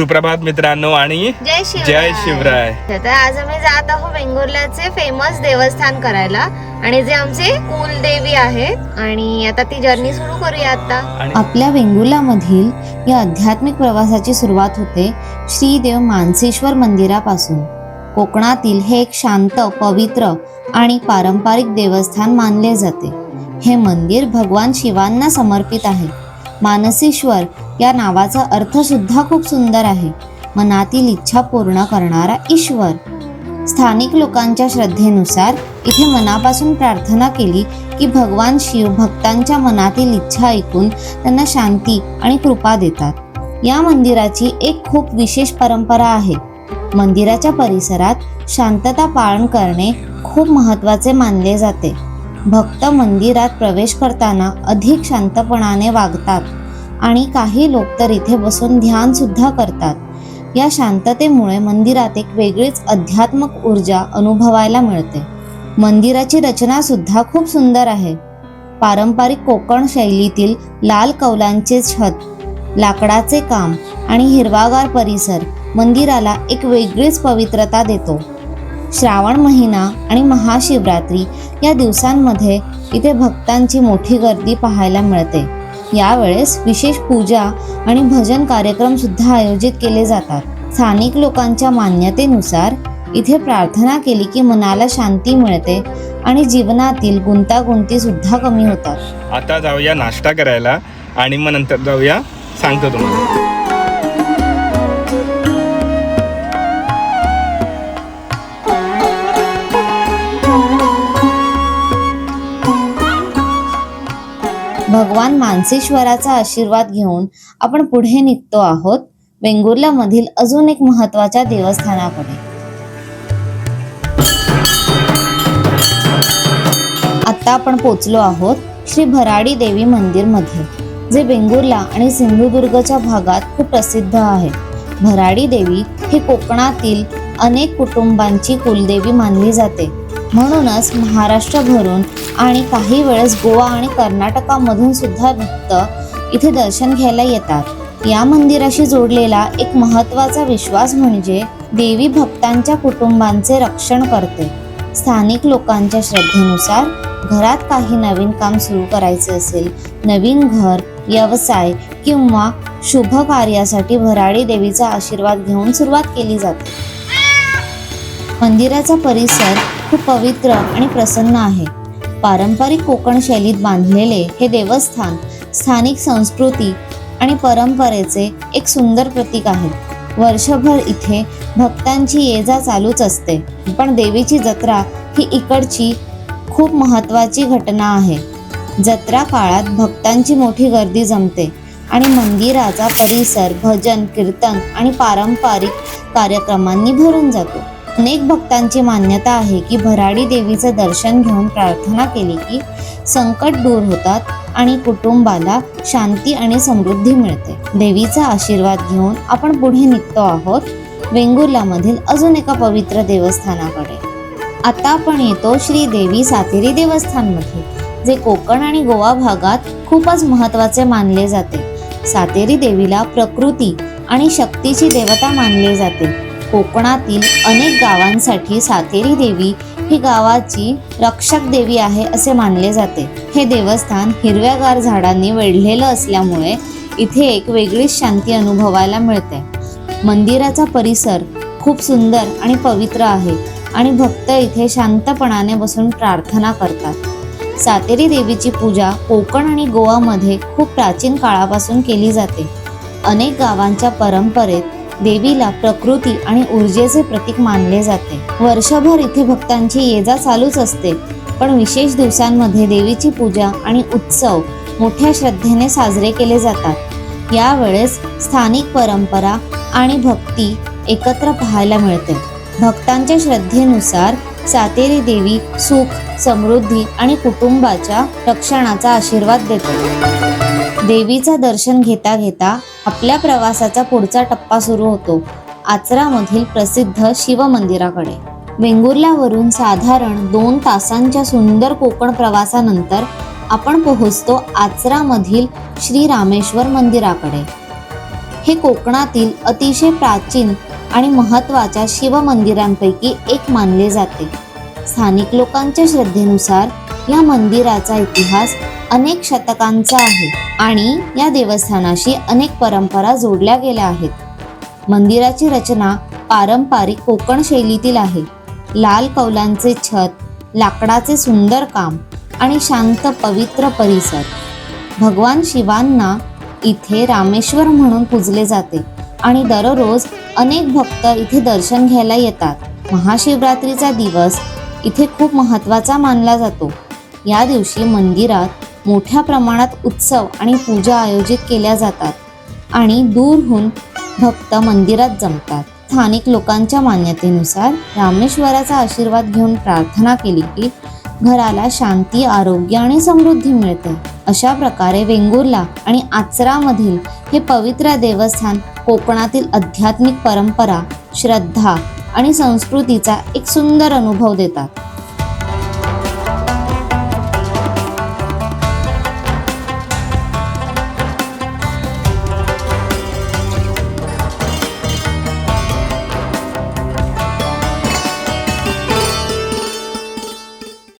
सुप्रभात मित्रांनो आणि जय शिवराय। तर आज आम्ही जात आहोत वेंगुर्ल्याचे फेमस देवस्थान करायला आणि जे आमचे कुलदेवी आहेत आणि आता ती जर्नी सुरू करूया आता। आपल्या वेंगुर्ल्यामधील या आध्यात्मिक प्रवासाची सुरुवात होते श्रीदेव मानसेश्वर मंदिरापासून। कोकणातील हे एक शांत, पवित्र आणि पारंपरिक देवस्थान मानले जाते। हे मंदिर भगवान शिवांना समर्पित आहे। मानसेश्वर या नावाचा अर्थ सुद्धा खूप सुंदर आहे, मनातील इच्छा पूर्ण करणारा ईश्वर। स्थानिक लोकांच्या श्रद्धेनुसार इथे मनापासून प्रार्थना केली की भगवान शिव भक्तांच्या मनातील इच्छा ऐकून त्यांना शांती आणि कृपा देतात। या मंदिराची एक खूप विशेष परंपरा आहे। मंदिराच्या परिसरात शांतता पालन करणे खूप महत्त्वाचे मानले जाते। भक्त मंदिरात प्रवेश करताना अधिक शांतपणाने वागतात आणि काही लोक तर इथे बसून ध्यान सुद्धा करतात। या शांततेमुळे मंदिरात एक वेगळीच आध्यात्मिक ऊर्जा अनुभवायला मिळते। मंदिराची रचना सुद्धा खूप सुंदर आहे। पारंपरिक कोकण शैलीतील लाल कौलांचे छत, लाकडाचे काम आणि हिरवागार परिसर मंदिराला एक वेगळीच पवित्रता देतो। श्रावण महिना आणि महाशिवरात्री या दिवसांमध्ये इथे भक्तांची मोठी गर्दी पाहायला मिळते। यावेळेस विशेष पूजा आणि भजन कार्यक्रम सुद्धा आयोजित केले जातात। स्थानिक लोकांच्या मान्यतेनुसार इथे प्रार्थना केली की मनाला शांती मिळते आणि जीवनातील गुंतागुंती सुद्धा कमी होतात। आता जाऊया नाश्ता करायला आणि मग नंतर जाऊया, सांगतो तुम्हाला। भगवान मानसेश्वराचा आशीर्वाद घेऊन आपण पुढे निघतो आहोत वेंगुर्ल्यामधील अजून एक महत्त्वाच्या देवस्थानाकडे। आता आपण पोचलो आहोत श्री भराडी देवी मंदिर मध्ये, जे वेंगुर्ला आणि सिंधुदुर्गच्या भागात खूप प्रसिद्ध आहे। भराडी देवी ही कोकणातील अनेक कुटुंबांची कुलदेवी मानली जाते। म्हणूनच महाराष्ट्रभरून आणि काही वेळेस गोवा आणि कर्नाटकामधून सुद्धा भक्त इथे दर्शन घ्यायला येतात। या मंदिराशी जोडलेला एक महत्त्वाचा विश्वास म्हणजे देवी भक्तांच्या कुटुंबांचे रक्षण करते। स्थानिक लोकांच्या श्रद्धेनुसार घरात काही नवीन काम सुरू करायचे असेल, नवीन घर, व्यवसाय किंवा शुभ कार्यासाठी भराडी देवीचा आशीर्वाद घेऊन सुरुवात केली जाते। मंदिराचा परिसर खूप पवित्र आणि प्रसन्न आहे। पारंपरिक कोकण शैलीत बांधलेले हे देवस्थान स्थानिक संस्कृती आणि परंपरेचे एक सुंदर प्रतीक आहे। वर्षभर इथे भक्तांची ये-जा चालूच असते, पण देवीची जत्रा ही इकडची खूप महत्त्वाची घटना आहे। जत्रा काळात भक्तांची मोठी गर्दी जमते आणि मंदिराचा परिसर भजन, कीर्तन आणि पारंपरिक कार्यक्रमांनी भरून जातो। अनेक भक्तांची मान्यता आहे की भराडी देवीचं दर्शन घेऊन प्रार्थना केली की संकट दूर होतात आणि कुटुंबाला शांती आणि समृद्धी मिळते। देवीचा आशीर्वाद घेऊन आपण पुढे निघतो आहोत वेंगुर्ल्यामधील अजून एका पवित्र देवस्थानाकडे। आता आपण येतो श्री देवी सातेरी देवस्थानमध्ये, जे कोकण आणि गोवा भागात खूपच महत्त्वाचे मानले जाते। सातेरी देवीला प्रकृती आणि शक्तीची देवता मानले जाते। कोकणातील अनेक गावांसाठी सातेरी देवी ही गावाची रक्षक देवी आहे असे मानले जाते। हे देवस्थान हिरव्यागार झाडांनी वेढलेलं असल्यामुळे इथे एक वेगळीच शांती अनुभवायला मिळते। मंदिराचा परिसर खूप सुंदर आणि पवित्र आहे आणि भक्त इथे शांतपणाने बसून प्रार्थना करतात। सातेरी देवीची पूजा कोकण आणि गोवामध्ये खूप प्राचीन काळापासून केली जाते। अनेक गावांच्या परंपरेत देवीला प्रकृती आणि ऊर्जेचे प्रतीक मानले जाते। वर्षभर इथे भक्तांची ये-जा चालूच असते, पण विशेष दिवसांमध्ये देवीची पूजा आणि उत्सव मोठ्या श्रद्धेने साजरे केले जातात। यावेळेस स्थानिक परंपरा आणि भक्ती एकत्र पाहायला मिळते। भक्तांच्या श्रद्धेनुसार सातेरी देवी सुख, समृद्धी आणि कुटुंबाच्या रक्षणाचा आशीर्वाद देते। देवीचा दर्शन घेता घेता आपल्या प्रवासाचा पुढचा टप्पा सुरू होतो आचरामधील प्रसिद्ध शिव मंदिराकडे। वेंगुर्ल्यावरून साधारण 2 तासांच्या सुंदर कोकण प्रवासानंतर आपण पोहोचतो आचरामधील श्री रामेश्वर मंदिराकडे। हे कोकणातील अतिशय प्राचीन आणि महत्त्वाच्या शिवमंदिरांपैकी एक मानले जाते. स्थानिक लोकांच्या श्रद्धेनुसार या मंदिराचा इतिहास अनेक शतकांचा आहे आणि या देवस्थानाशी अनेक परंपरा जोडल्या गेल्या आहेत. मंदिराची रचना पारंपरिक कोकण शैलीतील आहे. लाल कौलांचे छत, लाकडाचे सुंदर काम आणि शांत पवित्र परिसर. भगवान शिवांना इथे रामेश्वर म्हणून पूजले जाते आणि दररोज अनेक भक्त इथे दर्शन घ्यायला येतात. महाशिवरात्रीचा दिवस इथे खूप महत्त्वाचा मानला जातो. या दिवशी मंदिरात मोठ्या प्रमाणात उत्सव आणि पूजा आयोजित केल्या जातात आणि दूरहून भक्त मंदिरात जमतात. स्थानिक लोकांच्या मान्यतेनुसार रामेश्वराचा आशीर्वाद घेऊन प्रार्थना केली की घराला शांती, आरोग्य आणि समृद्धी मिळते. अशा प्रकारे वेंगुर्ला आणि आचरामधील हे पवित्र देवस्थान कोकणातील आध्यात्मिक परंपरा, श्रद्धा आणि संस्कृतीचा एक सुंदर अनुभव देतात.